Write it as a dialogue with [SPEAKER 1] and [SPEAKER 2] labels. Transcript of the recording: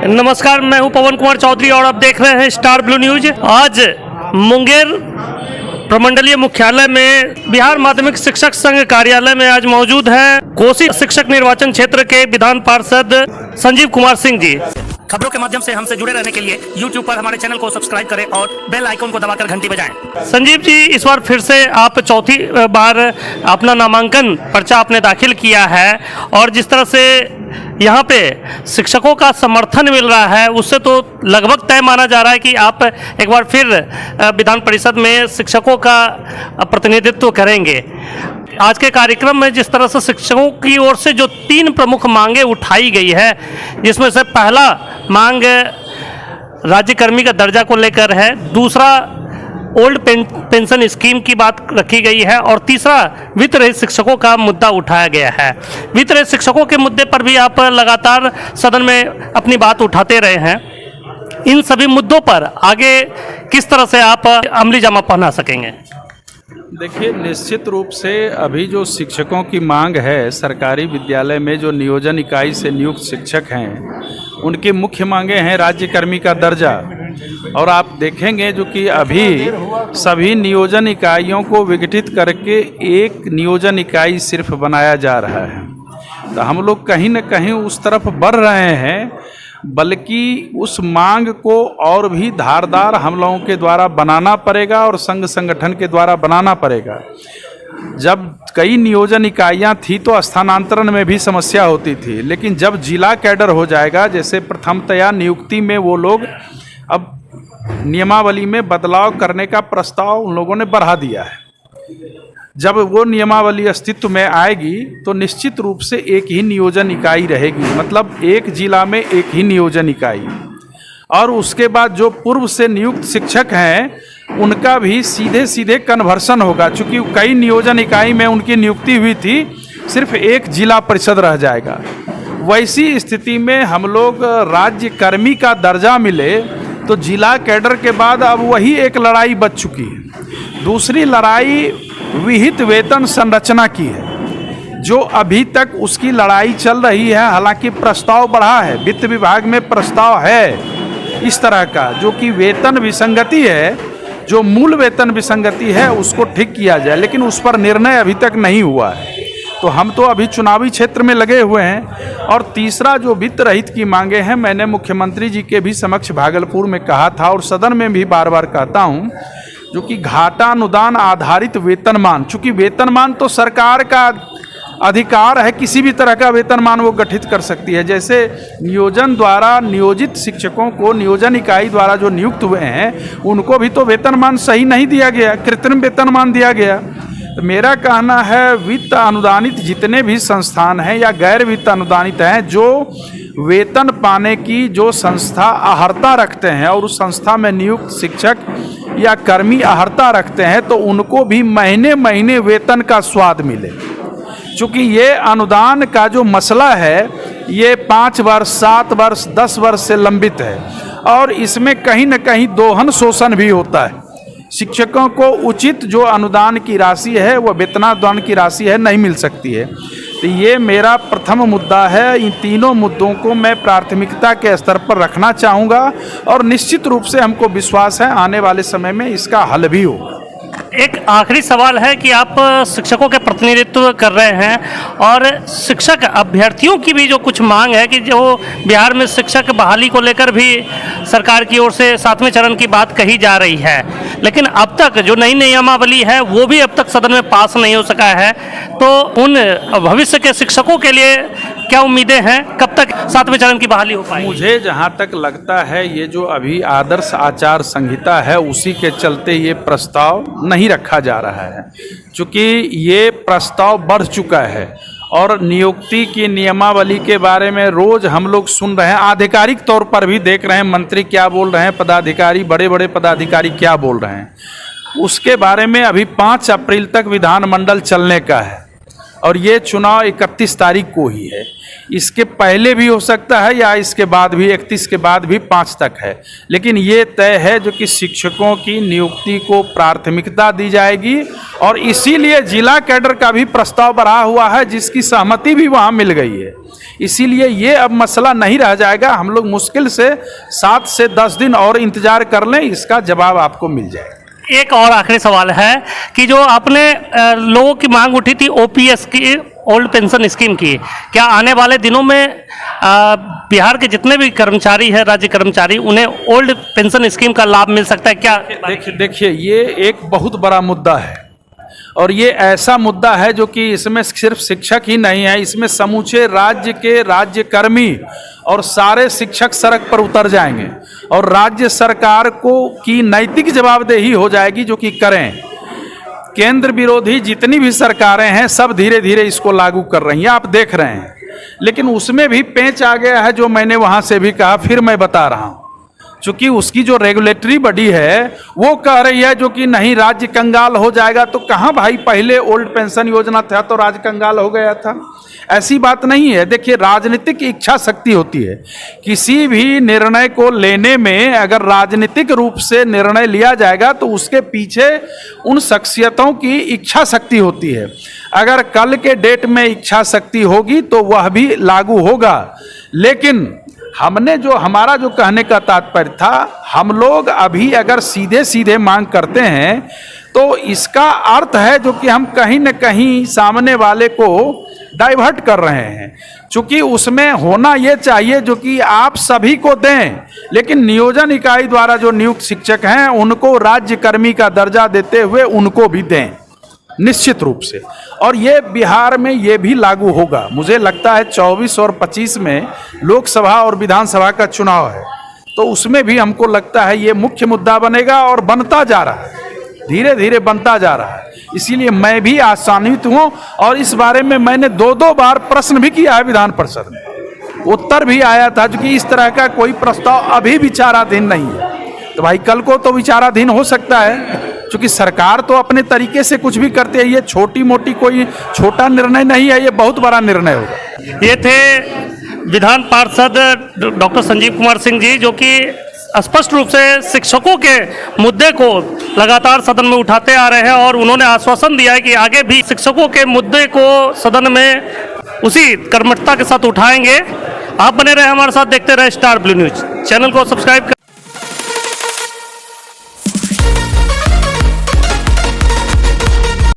[SPEAKER 1] नमस्कार, मैं हूं पवन कुमार चौधरी और आप देख रहे हैं स्टार ब्लू न्यूज। आज मुंगेर प्रमंडलीय मुख्यालय में बिहार माध्यमिक शिक्षक संघ कार्यालय में आज मौजूद है कोसी शिक्षक निर्वाचन क्षेत्र के विधान पार्षद संजीव कुमार सिंह जी। खबरों के माध्यम से हमसे जुड़े रहने के लिए YouTube पर हमारे चैनल को सब्सक्राइब करें और बेल आइकन को दबाकर घंटी बजाएं। संजीव जी, इस बार फिर से आप चौथी बार अपना नामांकन पर्चा आपने दाखिल किया है और जिस तरह से यहाँ पे शिक्षकों का समर्थन मिल रहा है उससे तो लगभग तय माना जा रहा है कि आप एक बार फिर विधान परिषद में शिक्षकों का प्रतिनिधित्व करेंगे। आज के कार्यक्रम में जिस तरह से शिक्षकों की ओर से जो 3 प्रमुख मांगे उठाई गई है, जिसमें से पहला मांग राज्यकर्मी का दर्जा को लेकर है, दूसरा ओल्ड पेंशन स्कीम की बात रखी गई है और तीसरा वित्त रहित शिक्षकों का मुद्दा उठाया गया है। वित्त रहित शिक्षकों के मुद्दे पर भी आप लगातार सदन में अपनी बात उठाते रहे हैं। इन सभी मुद्दों पर आगे किस तरह से आप अमली जामा पहना सकेंगे?
[SPEAKER 2] देखिए, निश्चित रूप से अभी जो शिक्षकों की मांग है, सरकारी विद्यालय में जो नियोजन इकाई से नियुक्त शिक्षक हैं उनकी मुख्य मांगे हैं राज्यकर्मी का दर्जा। और आप देखेंगे जो कि अभी सभी नियोजन इकाइयों को विघटित करके एक नियोजन इकाई सिर्फ बनाया जा रहा है। तो हम लोग कहीं न कहीं उस तरफ बढ़ रहे हैं, बल्कि उस मांग को और भी धारदार हम लोगों के द्वारा बनाना पड़ेगा और संघ संगठन के द्वारा बनाना पड़ेगा। जब कई नियोजन इकाइयां थी तो स्थानांतरण में भी समस्या होती थी, लेकिन जब जिला कैडर हो जाएगा, जैसे प्रथमतया नियुक्ति में वो लोग अब नियमावली में बदलाव करने का प्रस्ताव उन लोगों ने बढ़ा दिया है। जब वो नियमावली अस्तित्व में आएगी तो निश्चित रूप से एक ही नियोजन इकाई रहेगी, मतलब एक जिला में एक ही नियोजन इकाई। और उसके बाद जो पूर्व से नियुक्त शिक्षक हैं उनका भी सीधे सीधे कन्वर्सन होगा, चूँकि कई नियोजन इकाई में उनकी नियुक्ति हुई थी, सिर्फ एक जिला परिषद रह जाएगा। वैसी स्थिति में हम लोग राज्यकर्मी का दर्जा मिले तो जिला कैडर के बाद अब वही एक लड़ाई बच चुकी है। दूसरी लड़ाई विहित वेतन संरचना की है, जो अभी तक उसकी लड़ाई चल रही है। हालांकि प्रस्ताव बढ़ा है, वित्त विभाग में प्रस्ताव है इस तरह का, जो कि वेतन विसंगति है, जो मूल वेतन विसंगति है उसको ठीक किया जाए, लेकिन उस पर निर्णय अभी तक नहीं हुआ है। तो हम तो अभी चुनावी क्षेत्र में लगे हुए हैं। और तीसरा जो वित्त रहित की मांगे हैं, मैंने मुख्यमंत्री जी के भी समक्ष भागलपुर में कहा था और सदन में भी बार बार कहता हूं, जो कि घाटा अनुदान आधारित वेतनमान। चूंकि वेतनमान तो सरकार का अधिकार है, किसी भी तरह का वेतनमान वो गठित कर सकती है। जैसे नियोजन द्वारा नियोजित शिक्षकों को नियोजन इकाई द्वारा जो नियुक्त हुए हैं उनको भी तो वेतनमान सही नहीं दिया गया, कृत्रिम वेतनमान दिया गया। तो मेरा कहना है, वित्त अनुदानित जितने भी संस्थान हैं या गैर वित्त अनुदानित हैं, जो वेतन पाने की जो संस्था अहर्ता रखते हैं और उस संस्था में नियुक्त शिक्षक या कर्मी अहर्ता रखते हैं, तो उनको भी महीने महीने वेतन का स्वाद मिले। चूँकि ये अनुदान का जो मसला है ये 5 वर्ष, 7 वर्ष, 10 वर्ष से लंबित है और इसमें कहीं न कहीं दोहन शोषण भी होता है। शिक्षकों को उचित जो अनुदान की राशि है, वह वेतनानुदान की राशि है, नहीं मिल सकती है। तो ये मेरा प्रथम मुद्दा है। इन तीनों मुद्दों को मैं प्राथमिकता के स्तर पर रखना चाहूँगा और निश्चित रूप से हमको विश्वास है आने वाले समय में इसका हल भी होगा।
[SPEAKER 1] एक आखिरी सवाल है कि आप शिक्षकों के प्रतिनिधित्व कर रहे हैं और शिक्षक अभ्यर्थियों की भी जो कुछ मांग है कि जो बिहार में शिक्षक बहाली को लेकर भी सरकार की ओर से 7वें चरण की बात कही जा रही है, लेकिन अब तक जो नई नियमावली है वो भी अब तक सदन में पास नहीं हो सका है। तो उन भविष्य के शिक्षकों के लिए क्या उम्मीदें हैं, कब तक 7वें चरण की बहाली हो पाएगी?
[SPEAKER 2] मुझे जहाँ तक लगता है ये जो अभी आदर्श आचार संहिता है उसी के चलते ये प्रस्ताव नहीं रखा जा रहा है, क्योंकि ये प्रस्ताव बढ़ चुका है और नियुक्ति की नियमावली के बारे में रोज हम लोग सुन रहे हैं, आधिकारिक तौर पर भी देख रहे हैं मंत्री क्या बोल रहे हैं, पदाधिकारी, बड़े बड़े पदाधिकारी क्या बोल रहे हैं। उसके बारे में अभी 5 अप्रैल तक विधानमंडल चलने का है और ये चुनाव 31 तारीख को ही है। इसके पहले भी हो सकता है या इसके बाद भी 31 के बाद भी 5 तक है, लेकिन ये तय है जो कि शिक्षकों की नियुक्ति को प्राथमिकता दी जाएगी। और इसीलिए जिला कैडर का भी प्रस्ताव बढ़ा हुआ है, जिसकी सहमति भी वहाँ मिल गई है। इसीलिए ये अब मसला नहीं रह जाएगा। हम लोग मुश्किल से 7 से 10 दिन और इंतजार कर लें, इसका जवाब आपको मिल जाएगा।
[SPEAKER 1] एक और आखिरी सवाल है कि जो आपने लोगों की मांग उठी थी ओपीएस की, ओल्ड पेंशन स्कीम की, क्या आने वाले दिनों में बिहार के जितने भी कर्मचारी हैं, राज्य कर्मचारी, उन्हें ओल्ड पेंशन स्कीम का लाभ मिल सकता है क्या?
[SPEAKER 2] देखिए ये एक बहुत बड़ा मुद्दा है, और ये ऐसा मुद्दा है जो कि इसमें सिर्फ शिक्षक ही नहीं है, इसमें समूचे राज्य के राज्यकर्मी और सारे शिक्षक सड़क पर उतर जाएंगे और राज्य सरकार को की नैतिक जवाबदेही हो जाएगी जो कि करें। केंद्र विरोधी जितनी भी सरकारें हैं सब धीरे धीरे इसको लागू कर रही हैं, आप देख रहे हैं। लेकिन उसमें भी पेंच आ गया है, जो मैंने वहाँ से भी कहा, फिर मैं बता रहा हूँ। चूंकि उसकी जो रेगुलेटरी बॉडी है वो कह रही है जो कि नहीं राज्य कंगाल हो जाएगा। तो कहाँ भाई, पहले ओल्ड पेंशन योजना था तो राज्य कंगाल हो गया था? ऐसी बात नहीं है। देखिए राजनीतिक इच्छा शक्ति होती है, किसी भी निर्णय को लेने में अगर राजनीतिक रूप से निर्णय लिया जाएगा तो उसके पीछे उन शख्सियतों की इच्छा शक्ति होती है। अगर कल के डेट में इच्छा शक्ति होगी तो वह भी लागू होगा। लेकिन हमने जो हमारा जो कहने का तात्पर्य था, हम लोग अभी अगर सीधे सीधे मांग करते हैं तो इसका अर्थ है जो कि हम कहीं न कहीं सामने वाले को डाइवर्ट कर रहे हैं। चूंकि उसमें होना ये चाहिए जो कि आप सभी को दें, लेकिन नियोजन इकाई द्वारा जो नियुक्त शिक्षक हैं उनको राज्य कर्मी का दर्जा देते हुए उनको भी दें निश्चित रूप से। और ये बिहार में ये भी लागू होगा। मुझे लगता है 24 और 25 में लोकसभा और विधानसभा का चुनाव है, तो उसमें भी हमको लगता है ये मुख्य मुद्दा बनेगा और बनता जा रहा है, धीरे धीरे बनता जा रहा है। इसीलिए मैं भी आशान्वित हूँ और इस बारे में मैंने 2 बार प्रश्न भी किया है विधान परिषद में, उत्तर भी आया था कि इस तरह का कोई प्रस्ताव अभी विचाराधीन नहीं है। तो भाई कल को तो विचाराधीन हो सकता है, क्योंकि सरकार तो अपने तरीके से कुछ भी करते है। ये छोटी मोटी कोई छोटा निर्णय नहीं है, ये बहुत बड़ा निर्णय होगा।
[SPEAKER 1] ये थे विधान पार्षद डॉक्टर संजीव कुमार सिंह जी, जो कि स्पष्ट रूप से शिक्षकों के मुद्दे को लगातार सदन में उठाते आ रहे हैं और उन्होंने आश्वासन दिया है कि आगे भी शिक्षकों के मुद्दे को सदन में उसी कर्मठता के साथ उठाएंगे। आप बने रहे हमारे साथ, देखते रहे स्टार ब्लू न्यूज। चैनल को सब्सक्राइब